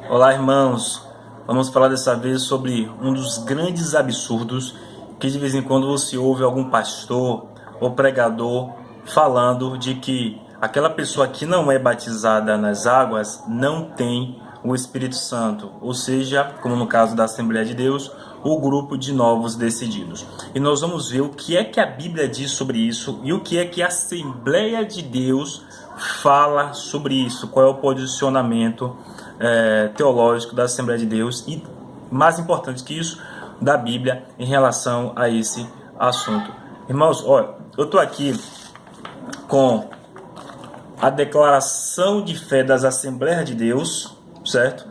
Olá, irmãos. Vamos falar dessa vez sobre um dos grandes absurdos que de vez em quando você ouve algum pastor ou pregador falando de que aquela pessoa que não é batizada nas águas não tem o Espírito Santo, ou seja, como no caso da Assembleia de Deus, o grupo de novos decididos. E nós vamos ver o que é que a Bíblia diz sobre isso e o que é que a Assembleia de Deus fala sobre isso, qual é o posicionamento teológico da Assembleia de Deus e, mais importante que isso, da Bíblia em relação a esse assunto. Irmãos, olha, eu estou aqui com a declaração de fé das Assembleias de Deus, certo?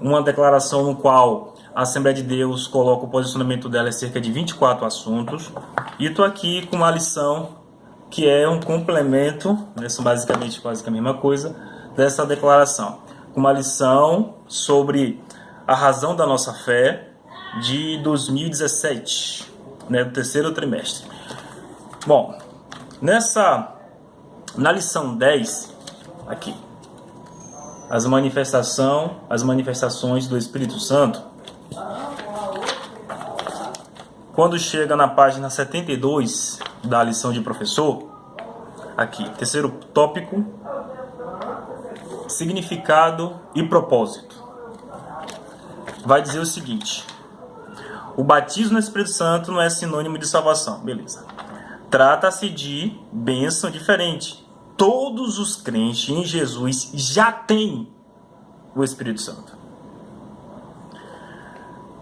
Uma declaração no qual a Assembleia de Deus coloca o posicionamento dela em cerca de 24 assuntos. E estou aqui com uma lição que é um complemento, né, são basicamente quase que a mesma coisa, dessa declaração. Uma lição sobre a razão da nossa fé de 2017, né, do terceiro trimestre. Bom, na lição 10, aqui, as manifestações do Espírito Santo, quando chega na página 72 da lição de professor, aqui, terceiro tópico, significado e propósito, vai dizer o seguinte: o batismo no Espírito Santo não é sinônimo de salvação, beleza. Trata-se de bênção diferente. Todos os crentes em Jesus já têm o Espírito Santo.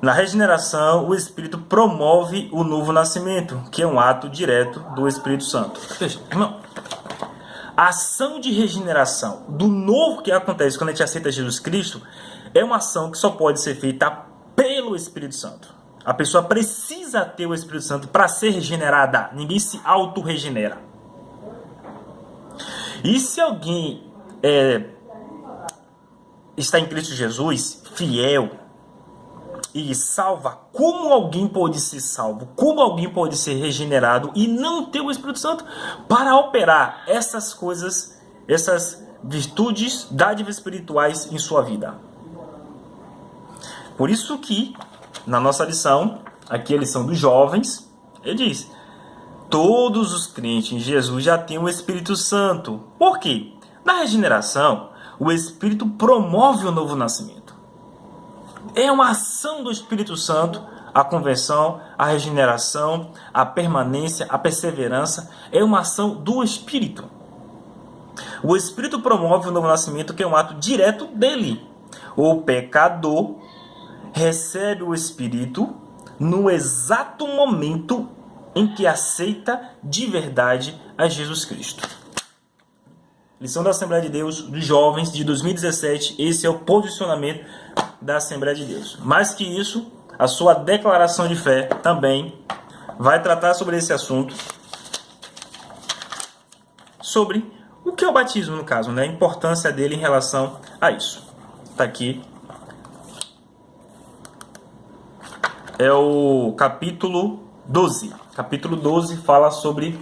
Na regeneração, o Espírito promove o novo nascimento, que é um ato direto do Espírito Santo. Veja, irmão, a ação de regeneração do novo que acontece quando a gente aceita Jesus Cristo é uma ação que só pode ser feita pelo Espírito Santo. A pessoa precisa ter o Espírito Santo para ser regenerada. Ninguém se auto-regenera. E se alguém está em Cristo Jesus, fiel e salva, como alguém pode ser salvo? Como alguém pode ser regenerado e não ter o Espírito Santo para operar essas coisas, essas virtudes, dádivas espirituais em sua vida? Por isso que, na nossa lição, aqui a lição dos jovens, ele diz: todos os crentes em Jesus já têm o Espírito Santo. Por quê? Na regeneração, o Espírito promove o novo nascimento. É uma ação do Espírito Santo, a conversão, a regeneração, a permanência, a perseverança, é uma ação do Espírito. O Espírito promove o novo nascimento, que é um ato direto dele. O pecador recebe o Espírito no exato momento em que aceita de verdade a Jesus Cristo. Lição da Assembleia de Deus dos Jovens de 2017, esse é o posicionamento da Assembleia de Deus. Mais que isso, a sua declaração de fé também vai tratar sobre esse assunto, sobre o que é o batismo, no caso, né? A importância dele em relação a isso. Está aqui. É o capítulo 12. Capítulo 12 fala sobre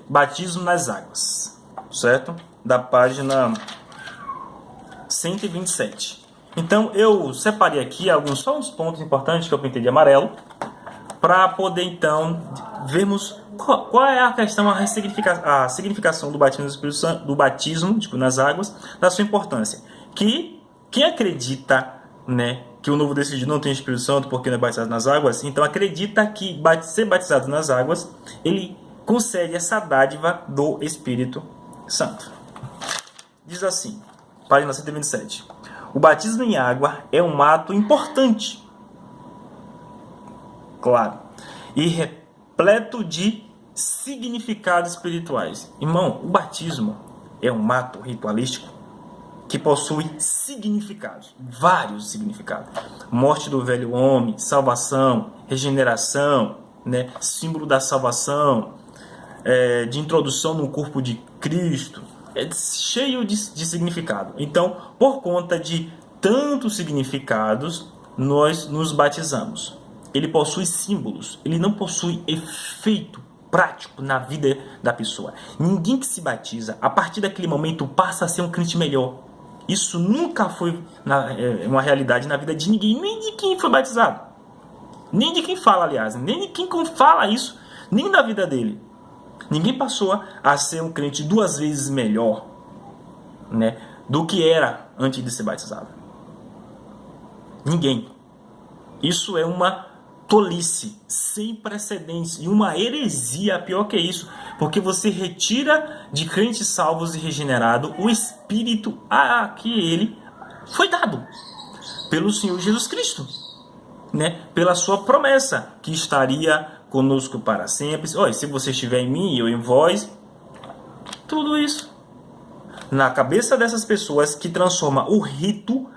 batismo nas águas, certo? Da página 127. Então, eu separei aqui só uns pontos importantes que eu pintei de amarelo, para poder, então, vermos qual é a questão, a significação do batismo do Espírito Santo, do batismo, nas águas, da sua importância. Que quem acredita, né, que o novo decidido não tem Espírito Santo porque não é batizado nas águas, então acredita que ser batizado nas águas, ele concede essa dádiva do Espírito Santo. Diz assim, página 127. O batismo em água é um ato importante, claro, e repleto de significados espirituais. Irmão, o batismo é um ato ritualístico que possui significados, vários significados. Morte do velho homem, salvação, regeneração, né? Símbolo da salvação, de introdução no corpo de Cristo. É cheio de significado. Então, por conta de tantos significados, nós nos batizamos. Ele possui símbolos, ele não possui efeito prático na vida da pessoa. Ninguém que se batiza, a partir daquele momento, passa a ser um crente melhor. Isso nunca foi uma realidade na vida de ninguém, nem de quem foi batizado. Nem de quem fala, aliás. Nem de quem fala isso, nem na vida dele. Ninguém passou a ser um crente 2 vezes melhor, né, do que era antes de ser batizado. Ninguém. Isso é uma tolice sem precedentes e uma heresia, pior que isso, porque você retira de crentes salvos e regenerados o espírito a que ele foi dado pelo Senhor Jesus Cristo, né? Pela sua promessa que estaria conosco para sempre. Olha, se você estiver em mim e eu em vós, tudo isso na cabeça dessas pessoas que transforma o rito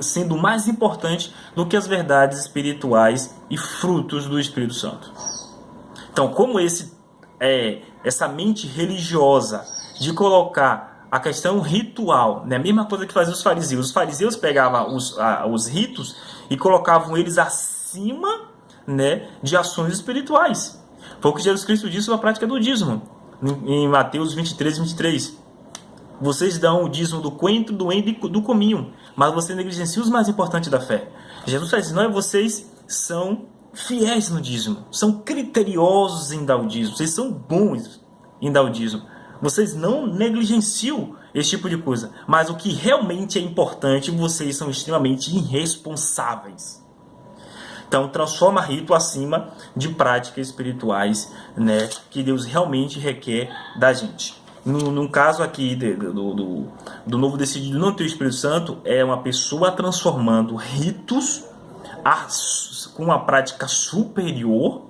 sendo mais importante do que as verdades espirituais e frutos do Espírito Santo. Então, como essa mente religiosa de colocar a questão ritual, né, a mesma coisa que faziam os fariseus. Os fariseus pegavam os ritos e colocavam eles acima, né, de ações espirituais. Foi o que Jesus Cristo disse sobre a prática do dízimo, em Mateus 23, 23. Vocês dão o dízimo do coentro, do endo e do cominho, mas você negligencia os mais importantes da fé. Jesus está dizendo, vocês são fiéis no dízimo, são criteriosos em dar o dízimo, vocês são bons em dar o dízimo. Vocês não negligenciam esse tipo de coisa, mas o que realmente é importante, vocês são extremamente irresponsáveis. Então, transforma rito acima de práticas espirituais, né, que Deus realmente requer da gente. No caso aqui do novo decidido não ter o Espírito Santo, é uma pessoa transformando ritos com uma prática superior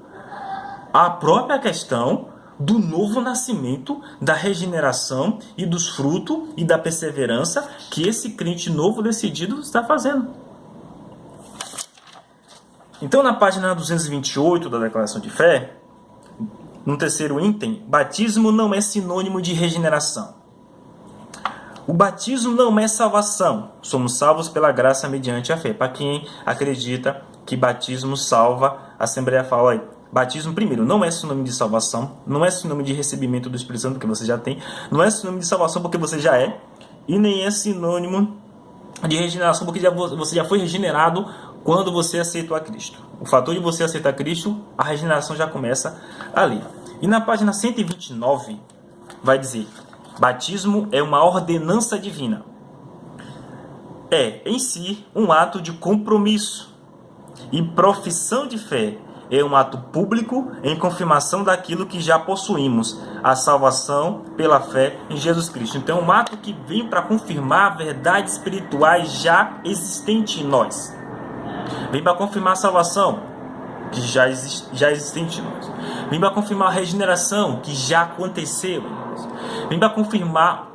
à própria questão do novo nascimento, da regeneração e dos frutos e da perseverança que esse crente novo decidido está fazendo. Então, na página 228 da Declaração de Fé, no terceiro item, batismo não é sinônimo de regeneração. O batismo não é salvação. Somos salvos pela graça mediante a fé. Para quem acredita que batismo salva, a Assembleia fala, olha, batismo, primeiro, não é sinônimo de salvação, não é sinônimo de recebimento do Espírito Santo, porque você já tem, não é sinônimo de salvação, porque você já é, e nem é sinônimo de regeneração, porque você já foi regenerado quando você aceitou a Cristo. O fator de você aceitar Cristo, a regeneração já começa ali. E na página 129 vai dizer, batismo é uma ordenança divina. É, em si, um ato de compromisso. E profissão de fé é um ato público em confirmação daquilo que já possuímos, a salvação pela fé em Jesus Cristo. Então, é um ato que vem para confirmar verdades espirituais já existentes em nós. Vem para confirmar a salvação, que já existente em nós. Vem para confirmar a regeneração, que já aconteceu em nós. Vem para confirmar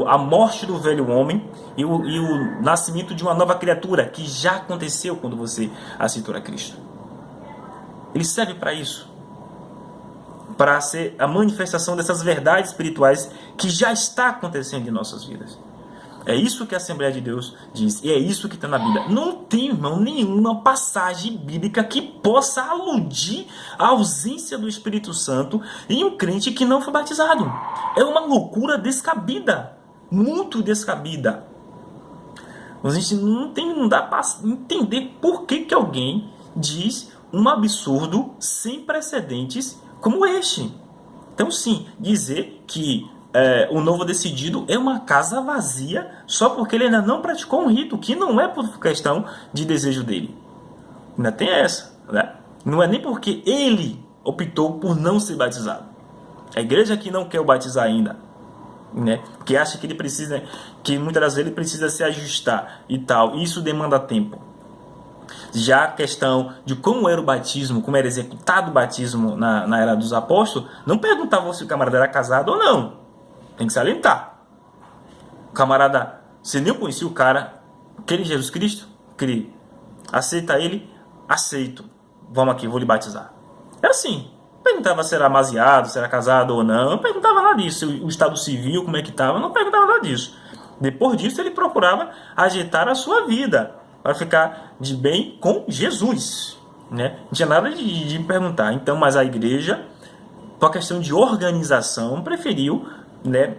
a morte do velho homem e o nascimento de uma nova criatura, que já aconteceu quando você aceitou a Cristo. Ele serve para isso. Para ser a manifestação dessas verdades espirituais que já está acontecendo em nossas vidas. É isso que a Assembleia de Deus diz. E é isso que está na Bíblia. Não tem, irmão, nenhuma passagem bíblica que possa aludir à ausência do Espírito Santo em um crente que não foi batizado. É uma loucura descabida. Muito descabida. A gente não dá para entender por que alguém diz um absurdo sem precedentes como este. Então, sim, dizer que o novo decidido é uma casa vazia só porque ele ainda não praticou um rito, que não é por questão de desejo dele. Ainda tem essa, né? Não é nem porque ele optou por não ser batizado. A igreja que não quer o batizar ainda, né? Porque acha que ele precisa, que muitas das vezes ele precisa se ajustar e tal. Isso demanda tempo. Já a questão de como era o batismo, como era executado o batismo na era dos apóstolos, não perguntava se o camarada era casado ou não. Tem que salientar. O camarada, você nem conhecia o cara, crê em Jesus Cristo? Crê. Aceita ele? Aceito. Vamos aqui, vou lhe batizar. É assim. Perguntava se era amaziado, se era casado ou não. Não perguntava nada disso. O estado civil, como é que estava. Não perguntava nada disso. Depois disso, ele procurava ajeitar a sua vida para ficar de bem com Jesus, né? Não tinha nada de perguntar. Então, mas a igreja, por questão de organização, preferiu né,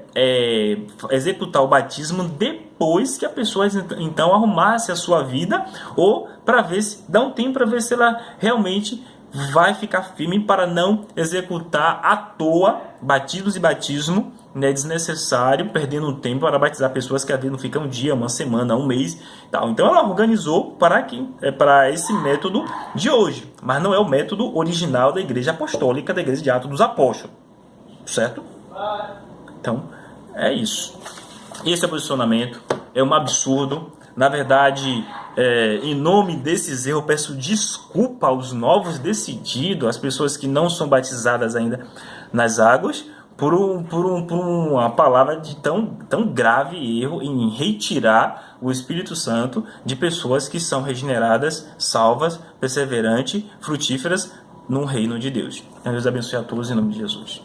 executar o batismo depois que a pessoa então arrumasse a sua vida, ou para ver se dá um tempo para ver se ela realmente vai ficar firme para não executar à toa batismos e batismo, né, desnecessário, perdendo um tempo para batizar pessoas que às vezes não ficam um dia, uma semana, um mês, tal. Então ela organizou para esse método de hoje, mas não é o método original da Igreja Apostólica, da Igreja de Atos dos Apóstolos, certo? Então é isso. Esse é o posicionamento, é um absurdo. Na verdade, em nome desses erros, eu peço desculpa aos novos decididos, às pessoas que não são batizadas ainda nas águas, por uma palavra de tão grave erro em retirar o Espírito Santo de pessoas que são regeneradas, salvas, perseverantes, frutíferas no reino de Deus. Deus abençoe a todos em nome de Jesus.